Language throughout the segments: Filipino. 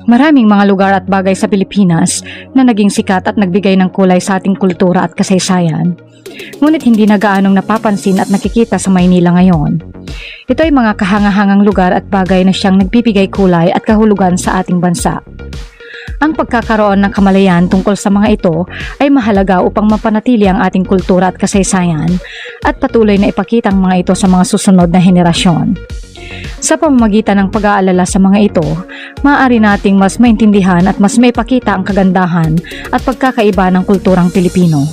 Maraming mga lugar at bagay sa Pilipinas na naging sikat at nagbigay ng kulay sa ating kultura at kasaysayan. Ngunit hindi na gaanong napapansin at nakikita sa Maynila ngayon. Ito ay mga kahangahangang lugar at bagay na siyang nagbibigay kulay at kahulugan sa ating bansa. Ang pagkakaroon ng kamalayan tungkol sa mga ito ay mahalaga upang mapanatili ang ating kultura at kasaysayan at patuloy na ipakita ang mga ito sa mga susunod na henerasyon. Sa pamamagitan ng pag-aalala sa mga ito, maaari nating mas maintindihan at mas maipakita ang kagandahan at pagkakaiba ng kulturang Pilipino.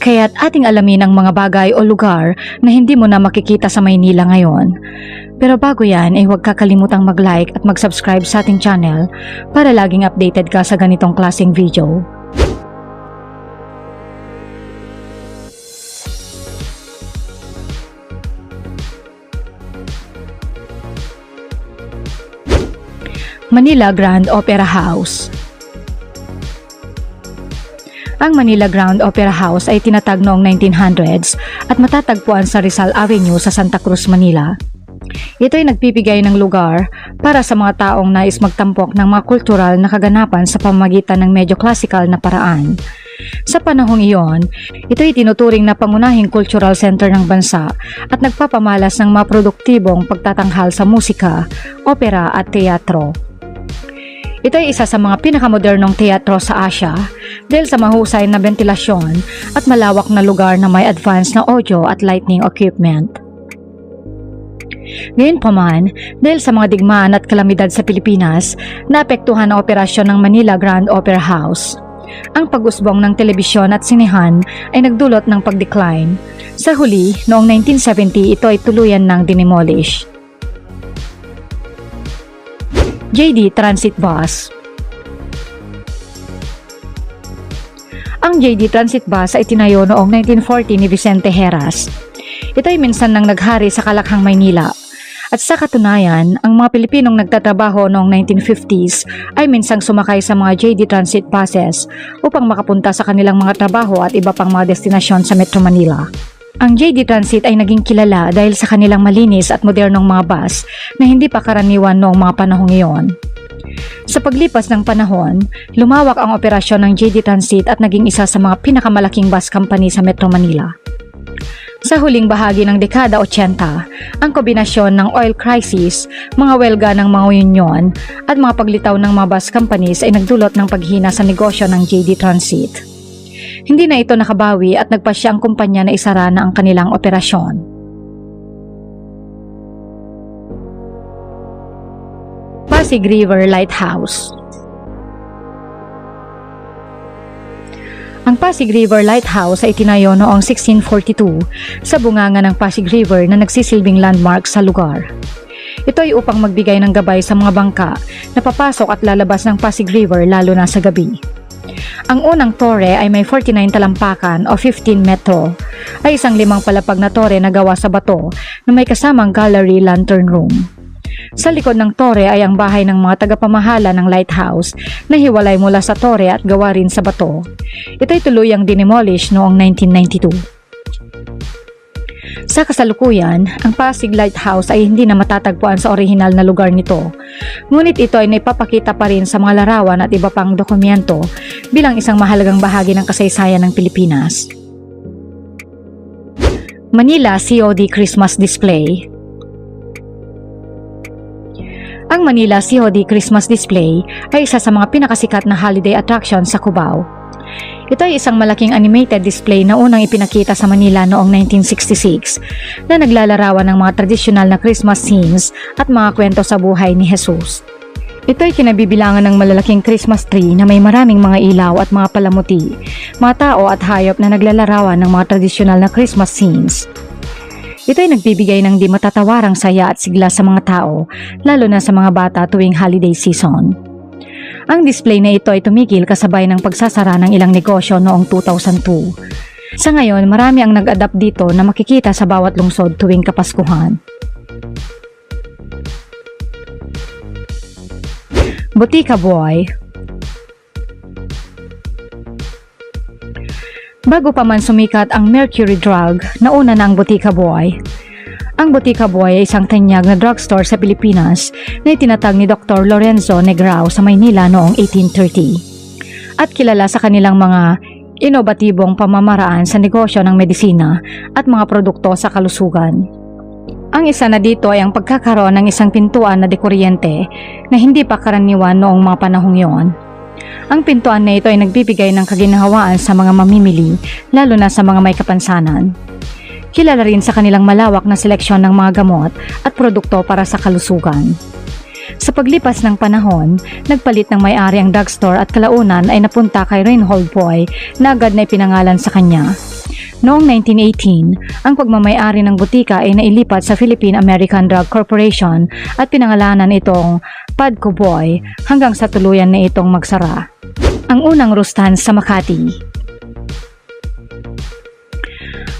Kaya't ating alamin ang mga bagay o lugar na hindi mo na makikita sa Maynila ngayon. Pero bago yan ay huwag kakalimutang mag-like at mag-subscribe sa ating channel para laging updated ka sa ganitong klaseng video. Manila Grand Opera House. Ang Manila Grand Opera House ay tinatag noong 1900s at matatagpuan sa Rizal Avenue sa Santa Cruz, Manila. Ito ay nagbibigay ng lugar para sa mga taong nais magtampok ng mga kultural na kaganapan sa pamamagitan ng medyo classical na paraan. Sa panahong iyon, ito ay tinuturing na pangunahing cultural center ng bansa at nagpapamalas ng mga produktibong pagtatanghal sa musika, opera at teatro. Ito ay isa sa mga pinakamodernong teatro sa Asia dahil sa mahusay na ventilasyon at malawak na lugar na may advanced na audio at lighting equipment. Gayunpaman, dahil sa mga digmaan at kalamidad sa Pilipinas, naapektuhan ang operasyon ng Manila Grand Opera House. Ang pag-usbong ng telebisyon at sinehan ay nagdulot ng pag-decline. Sa huli, noong 1970 ito ay tuluyan ng dinimolish. JD Transit Bus. Ang JD Transit Bus ay tinayo noong 1940 ni Vicente Heras. Ito ay minsan nang naghari sa Kalakhang, Maynila. At sa katunayan, ang mga Pilipinong nagtatrabaho noong 1950s ay minsang sumakay sa mga JD Transit buses upang makapunta sa kanilang mga trabaho at iba pang mga destinasyon sa Metro Manila. Ang JD Transit ay naging kilala dahil sa kanilang malinis at modernong mga bus na hindi pa karaniwan noong mga panahong iyon. Sa paglipas ng panahon, lumawak ang operasyon ng JD Transit at naging isa sa mga pinakamalaking bus company sa Metro Manila. Sa huling bahagi ng dekada 80, ang kombinasyon ng oil crisis, mga welga ng mga union at mga paglitaw ng mga bus companies ay nagdulot ng paghina sa negosyo ng JD Transit. Hindi na ito nakabawi at nagpasya ang kumpanya na isara na ang kanilang operasyon. Pasig River Lighthouse. Ang Pasig River Lighthouse ay tinayo noong 1642 sa bunganga ng Pasig River na nagsisilbing landmark sa lugar. Ito ay upang magbigay ng gabay sa mga bangka na papasok at lalabas ng Pasig River lalo na sa gabi. Ang unang tore ay may 49 talampakan o 15 metro, ay isang 5 palapag na tore na gawa sa bato na may kasamang gallery lantern room. Sa likod ng tore ay ang bahay ng mga tagapamahala ng lighthouse na hiwalay mula sa tore at gawa rin sa bato. Ito ay tuluyang dinimolish noong 1992. Sa kasalukuyan, ang Pasig Lighthouse ay hindi na matatagpuan sa orihinal na lugar nito. Ngunit ito ay naipapakita pa rin sa mga larawan at iba pang dokumento bilang isang mahalagang bahagi ng kasaysayan ng Pilipinas. Manila COD Christmas Display. Ang Manila COD Christmas Display ay isa sa mga pinakasikat na holiday attraction sa Cubao. Ito ay isang malaking animated display na unang ipinakita sa Manila noong 1966 na naglalarawan ng mga tradisyonal na Christmas scenes at mga kwento sa buhay ni Jesus. Ito ay kinabibilangan ng malalaking Christmas tree na may maraming mga ilaw at mga palamuti, mga tao at hayop na naglalarawan ng mga tradisyonal na Christmas scenes. Ito ay nagbibigay ng di matatawarang saya at sigla sa mga tao, lalo na sa mga bata tuwing holiday season. Ang display na ito ay tumigil kasabay ng pagsasara ng ilang negosyo noong 2002. Sa ngayon, marami ang nag-adapt dito na makikita sa bawat lungsod tuwing Kapaskuhan. Butika Boy. Bago pa man sumikat ang Mercury Drug, nauna na ang Butika Boy. Ang Botica Boy ay isang tanyag na drugstore sa Pilipinas na itinatag ni Dr. Lorenzo Negrao sa Maynila noong 1830 at kilala sa kanilang mga inobatibong pamamaraan sa negosyo ng medisina at mga produkto sa kalusugan. Ang isa na dito ay ang pagkakaroon ng isang pintuan na dekuryente na hindi pa karaniwan noong mga panahong yon. Ang pintuan na ito ay nagbibigay ng kaginhawaan sa mga mamimili, lalo na sa mga may kapansanan. Kilala rin sa kanilang malawak na seleksyon ng mga gamot at produkto para sa kalusugan. Sa paglipas ng panahon, nagpalit ng may-ari ang drugstore at kalaunan ay napunta kay Reinhold Boy na agad na ipinangalan sa kanya. Noong 1918, ang pagmamay-ari ng butika ay nailipat sa Philippine American Drug Corporation at pinangalanan itong Padco Boy hanggang sa tuluyan na itong magsara. Ang unang Rustan's sa Makati.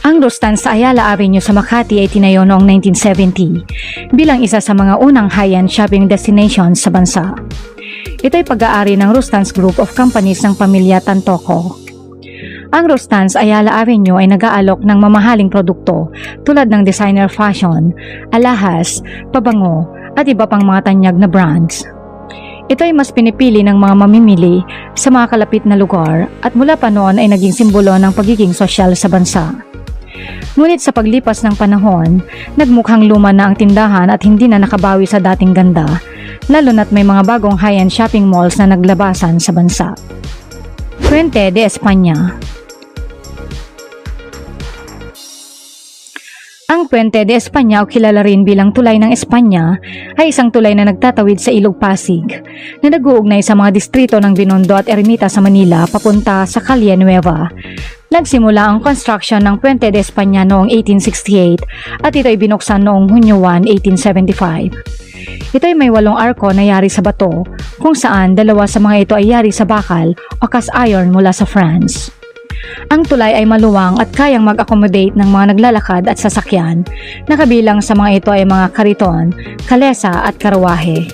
Ang Rustan's sa Ayala Avenue sa Makati ay tinayo noong 1970 bilang isa sa mga unang high-end shopping destinations sa bansa. Ito ay pag-aari ng Rustan's Group of Companies ng pamilya Tantoco. Ang Rustan's Ayala Avenue ay nag-aalok ng mamahaling produkto tulad ng designer fashion, alahas, pabango at iba pang mga tanyag na brands. Ito ay mas pinipili ng mga mamimili sa mga kalapit na lugar at mula pa noon ay naging simbolo ng pagiging sosyal sa bansa. Ngunit sa paglipas ng panahon, nagmukhang luma na ang tindahan at hindi na nakabawi sa dating ganda, lalo na't may mga bagong high-end shopping malls na naglabasan sa bansa. Puente de España. Ang Puente de España o kilala rin bilang Tulay ng Espanya ay isang tulay na nagtatawid sa Ilog Pasig na nag-uugnay sa mga distrito ng Binondo at Ermita sa Manila papunta sa Calle Nueva. Nagsimula ang construction ng Puente de España noong 1868 at ito ay binuksan noong Hunyo 1, 1875. Ito ay may 8 arko na yari sa bato kung saan 2 sa mga ito ay yari sa bakal o cast iron mula sa France. Ang tulay ay maluwang at kayang mag-accommodate ng mga naglalakad at sasakyan na kabilang sa mga ito ay mga kariton, kalesa at karawahe.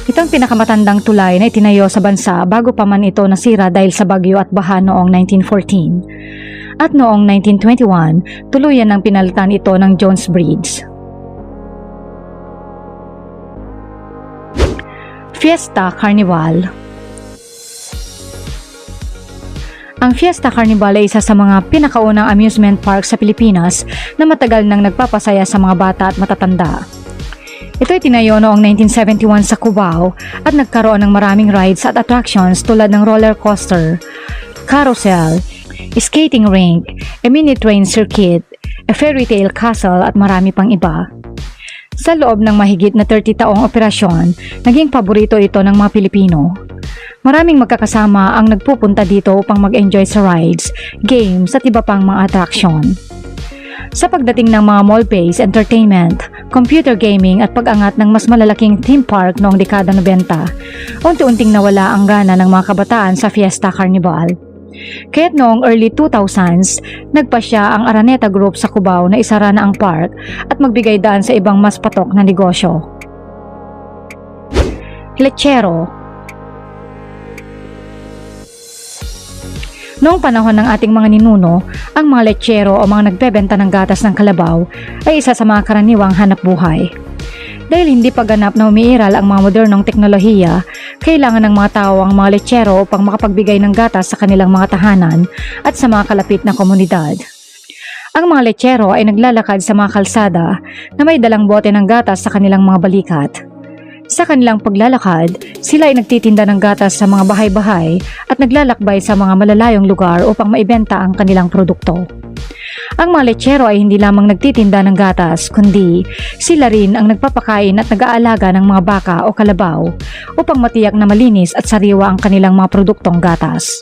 Ito ang pinakamatandang tulay na itinayo sa bansa bago pa man ito nasira dahil sa bagyo at baha noong 1914. At noong 1921, tuluyan ang pinalitan ito ng Jones Bridge. Fiesta Carnival. Ang Fiesta Carnival ay isa sa mga pinakaunang amusement park sa Pilipinas na matagal nang nagpapasaya sa mga bata at matatanda. Ito ay tinayo noong 1971 sa Cubao at nagkaroon ng maraming rides at attractions tulad ng roller coaster, carousel, skating rink, a mini train circuit, a fairy tale castle at marami pang iba. Sa loob ng mahigit na 30 taong operasyon, naging paborito ito ng mga Pilipino. Maraming magkakasama ang nagpupunta dito upang mag-enjoy sa rides, games at iba pang mga attraction. Sa pagdating ng mga mall-based entertainment, computer gaming at pag-angat ng mas malalaking theme park noong dekada 90, unti-unting nawala ang gana ng mga kabataan sa Fiesta Carnival. Kaya't noong early 2000s, nagpasya ang Araneta Group sa Cubao na isara na ang park at magbigay daan sa ibang mas patok na negosyo. Lechero. Noong panahon ng ating mga ninuno, ang mga lechero o mga nagbebenta ng gatas ng kalabaw ay isa sa mga karaniwang hanap buhay. Dahil hindi pa ganap na umiiral ang mga modernong teknolohiya, kailangan ng mga tao ang mga lechero upang makapagbigay ng gatas sa kanilang mga tahanan at sa mga kalapit na komunidad. Ang mga lechero ay naglalakad sa mga kalsada na may dalang bote ng gatas sa kanilang mga balikat. Sa kanilang paglalakad, sila ay nagtitinda ng gatas sa mga bahay-bahay at naglalakbay sa mga malalayong lugar upang maibenta ang kanilang produkto. Ang mga lechero ay hindi lamang nagtitinda ng gatas, kundi sila rin ang nagpapakain at nag-aalaga ng mga baka o kalabaw upang matiyak na malinis at sariwa ang kanilang mga produktong gatas.